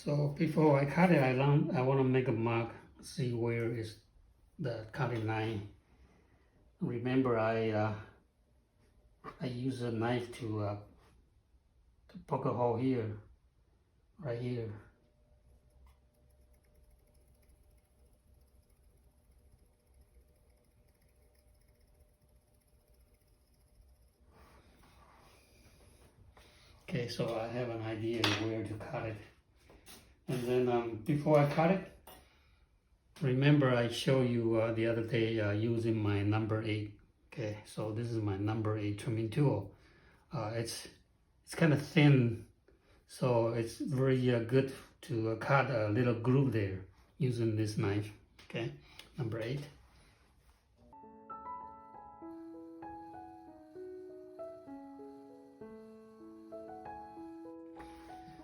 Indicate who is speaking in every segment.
Speaker 1: So before I cut it, I want to make a mark, see where is the cutting line. Remember, I use a knife to poke a hole here, right here. Okay, so I have an idea where to cut it. And then before I cut it, remember I showed you the other day using my number 8. Okay, so this is my number 8 trimming tool. It's kind of thin, so it's very good to cut a little groove there using this knife. Okay, number 8.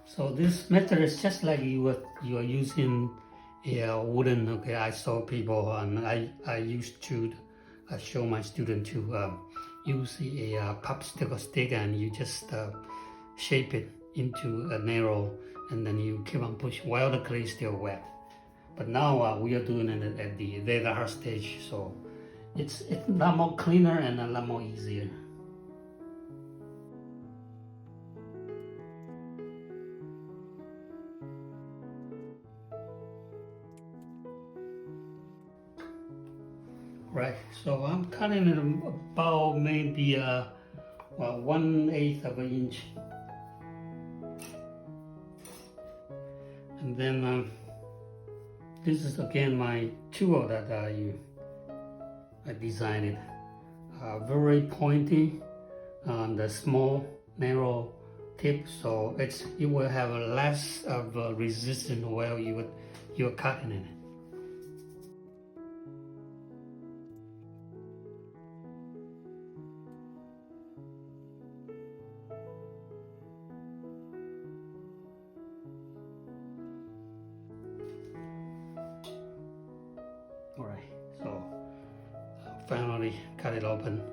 Speaker 1: So this method is just like you are using a wooden. Okay, I saw people, and I used to show my student to use a popsicle stick, and you just shape it into a narrow, and then you keep on pushing while the clay is still wet. But now we are doing it at the very hard stage, so it's a lot more cleaner and a lot more easier. Right, so I'm cutting it about maybe 1/8 of an inch. And then this is again my tool that I designed it. Very pointy on the small narrow tip, so it will have less of resistance while you're cutting it. Alright, so finally cut it open.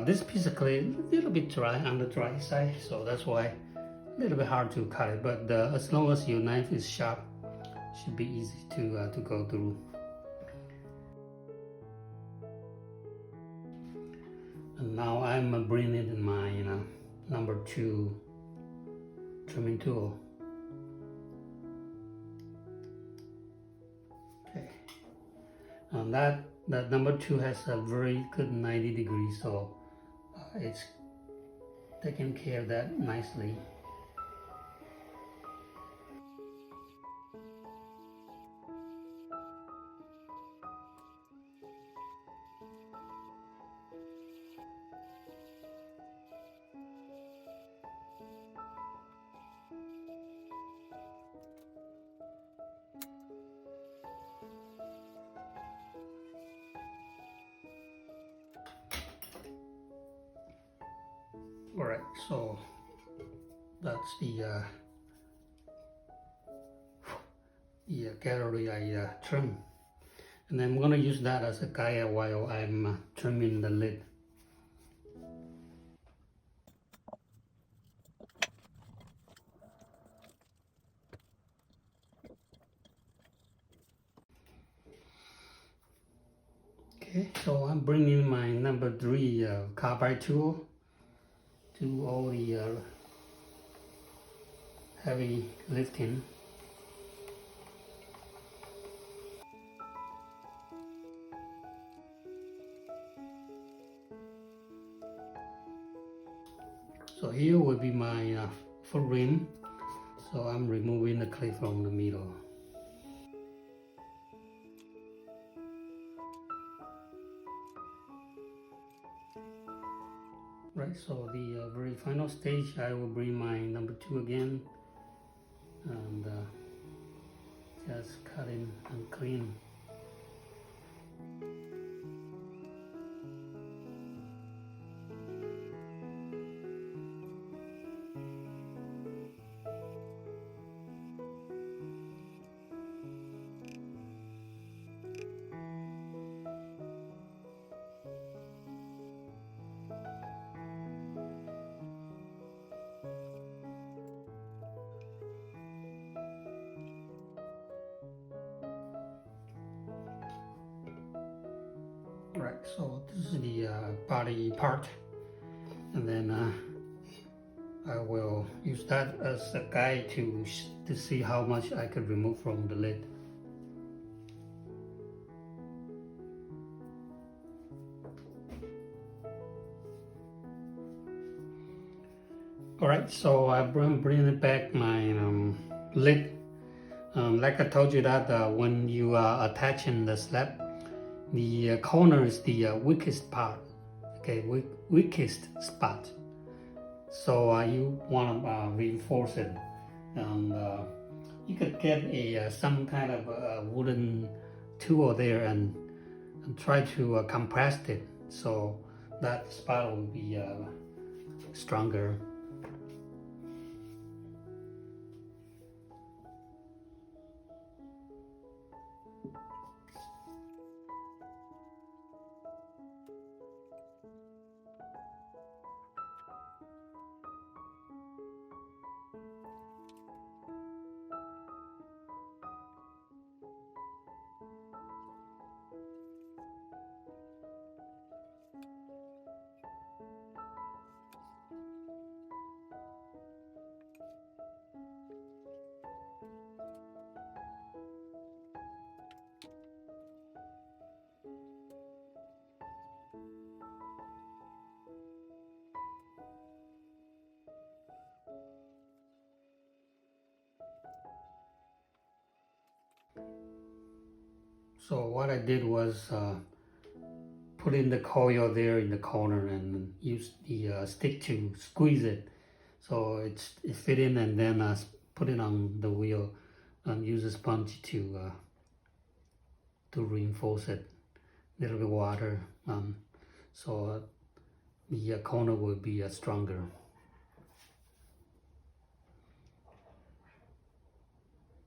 Speaker 1: This piece of clay is a little bit dry on the dry side, so that's why a little bit hard to cut it, but as long as your knife is sharp, it should be easy to go through. And now I'm bringing in my number 2 trimming tool. Okay, and that number 2 has a very good 90 degrees, so it's taking care of that nicely. Alright, so that's the gallery I trimmed, and I'm gonna use that as a guide while I'm trimming the lid. Okay, so I'm bringing my number 3 carbide tool to all the heavy lifting. So here will be my foot rim. So I'm removing the clay from the middle. Right, so the very final stage, I will bring my number 2 again, and just cut in and clean. So this is the body part, and then I will use that as a guide to see how much I could remove from the lid. Alright, so I'm bringing back my lid. Like I told you that when you are attaching the slab, the corner is the weakest part, okay, weakest spot. So you want to reinforce it. You could get some kind of wooden tool there and try to compress it so that spot will be stronger. So what I did was put in the coil there in the corner and use the stick to squeeze it so it fit in, and then put it on the wheel and use a sponge to reinforce it. A little bit water so the corner will be stronger.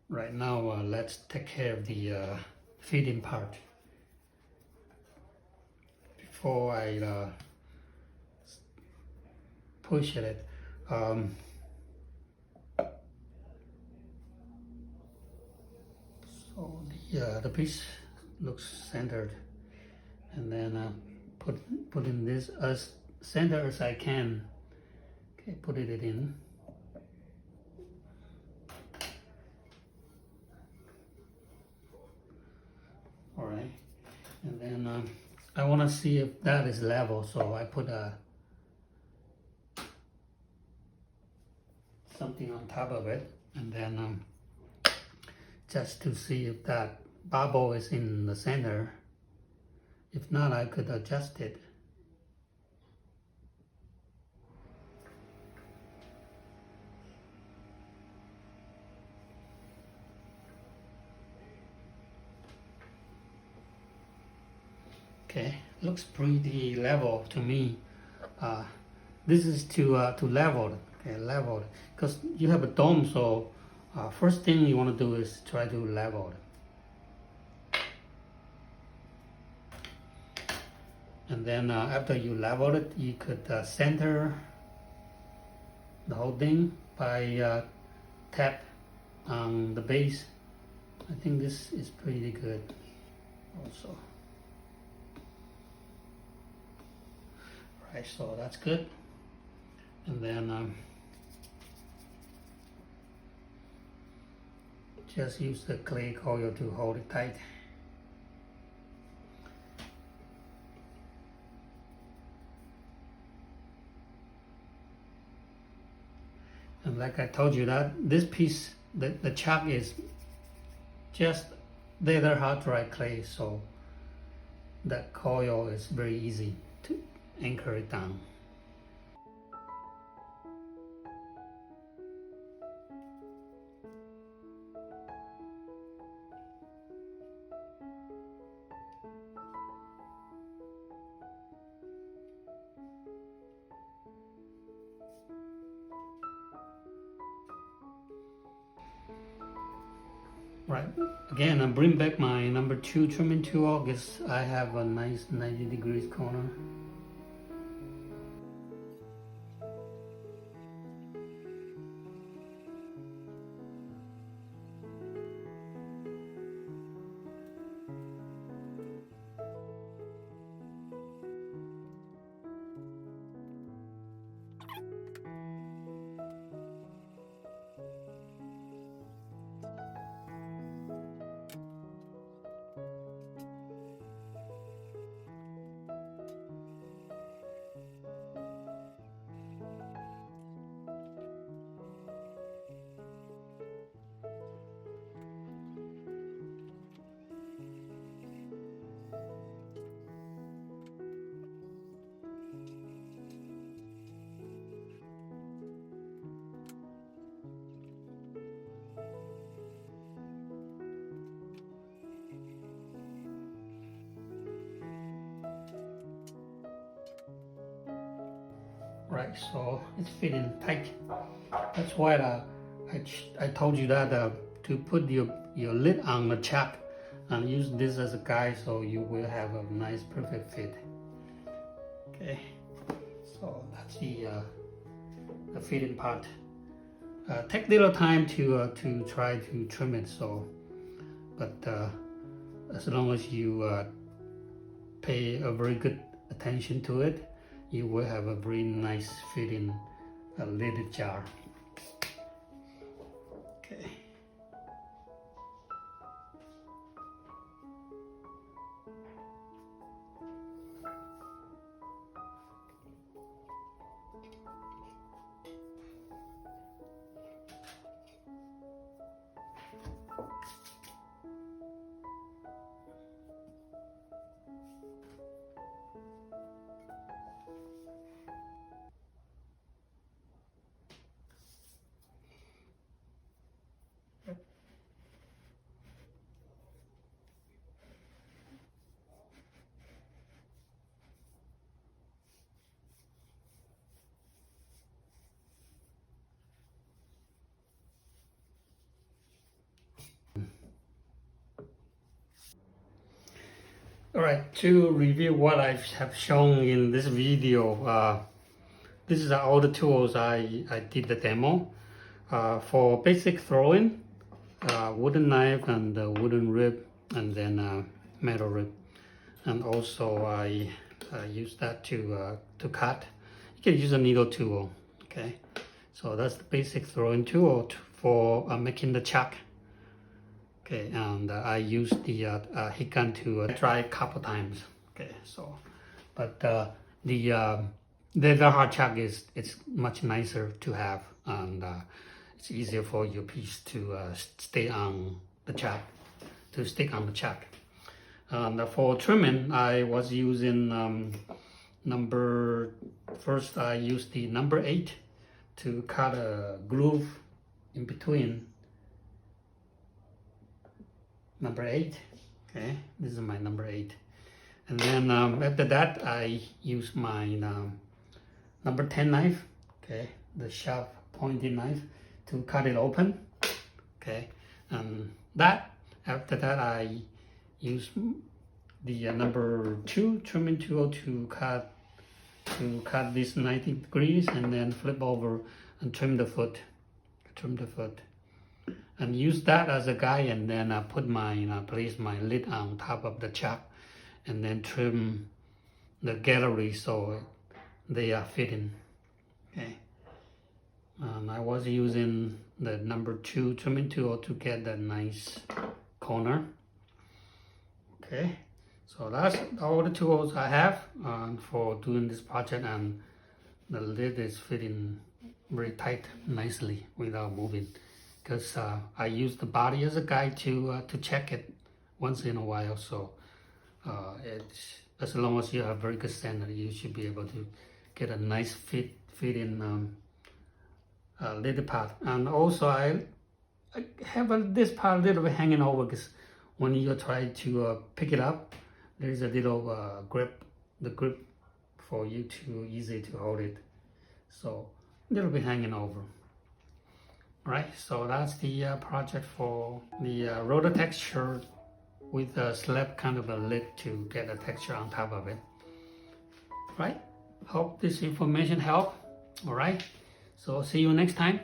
Speaker 1: Right now let's take care of the fitting part. Before I push it, so the piece looks centered, and then put in this as center as I can. Okay, put it in. All right, and then I want to see if that is level, so I put something on top of it, and then just to see if that bubble is in the center. If not, I could adjust it. Okay, looks pretty level to me. This is to level it, okay, level it, because you have a dome, so first thing you want to do is try to level it. And then after you level it, you could center the whole thing by tap on the base. I think this is pretty good also. Right, so that's good. And then just use the clay coil to hold it tight. And like I told you, that this piece, the chuck is just the other hard dry clay, so that coil is very easy to anchor it down. Right, again, I bring back my number 2 trimming tool because I have a nice 90 degrees corner. right? So it's fitting tight. That's why I told you that to put your lid on the chuck and use this as a guide, so you will have a nice perfect fit. Okay, so that's the fitting part. Take little time to try to trim it. So, but as long as you pay a very good attention to it, you will have a very nice fitting lidded jar. Okay. All right, to review what I have shown in this video, this is all the tools I did the demo. For basic throwing, wooden knife and wooden rib, and then metal rib. And also I use that to cut. You can use a needle tool, okay? So that's the basic throwing tool for making the chuck. Okay, and I use the heat gun to try a couple times. Okay, so, but the hard chuck it's much nicer to have, and it's easier for your piece to stay on the chuck, to stick on the chuck. And for trimming, I was using first I used the number 8 to cut a groove in between. Number 8, okay, this is my number 8. And then after that, I use my number 10 knife, okay, the sharp pointed knife, to cut it open, okay. And after that, I use the number 2 trimming tool to cut this 90 degrees, and then flip over and trim the foot, and use that as a guide, and then place my lid on top of the chuck, and then trim the gallery so they are fitting. Okay. I was using the number 2 trimming tool to get that nice corner. Okay, so that's all the tools I have for doing this project, and the lid is fitting very tight, nicely, without moving. Because I use the body as a guide to check it once in a while. So it's, as long as you have very good standard, you should be able to get a nice fitting lid part. And also I have this part a little bit hanging over, because when you try to pick it up, there is a little grip for you to easy to hold it. So a little bit hanging over. Right, so that's the project for the roller texture with a slab kind of a lid to get a texture on top of it. Right, hope this information helped. All right, so see you next time.